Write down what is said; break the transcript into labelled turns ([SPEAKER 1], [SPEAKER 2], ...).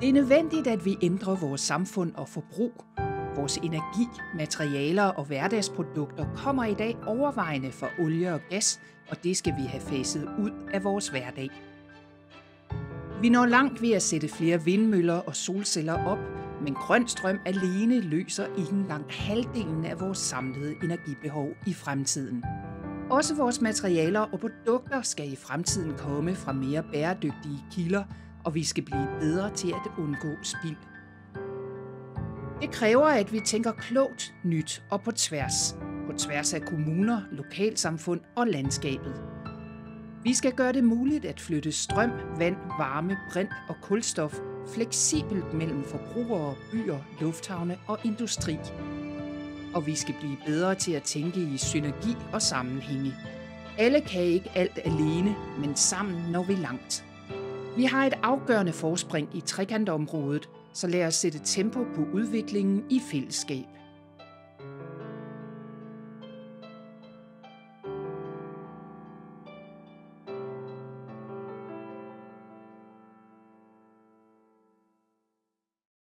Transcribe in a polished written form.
[SPEAKER 1] Det er nødvendigt, at vi ændrer vores samfund og forbrug. Vores energi, materialer og hverdagsprodukter kommer i dag overvejende fra olie og gas, og det skal vi have faset ud af vores hverdag. Vi når langt ved at sætte flere vindmøller og solceller op, men grøn strøm alene løser ikke engang halvdelen af vores samlede energibehov i fremtiden. Også vores materialer og produkter skal i fremtiden komme fra mere bæredygtige kilder, og vi skal blive bedre til at undgå spild. Det kræver, at vi tænker klogt, nyt og på tværs af kommuner, lokalsamfund og landskabet. Vi skal gøre det muligt at flytte strøm, vand, varme, brint og kulstof fleksibelt mellem forbrugere, byer, lufthavne og industri. Og vi skal blive bedre til at tænke i synergi og sammenhænge. Alle kan ikke alt alene, men sammen når vi langt. Vi har et afgørende forspring i trekantområdet, så lad os sætte tempo på udviklingen i fællesskab.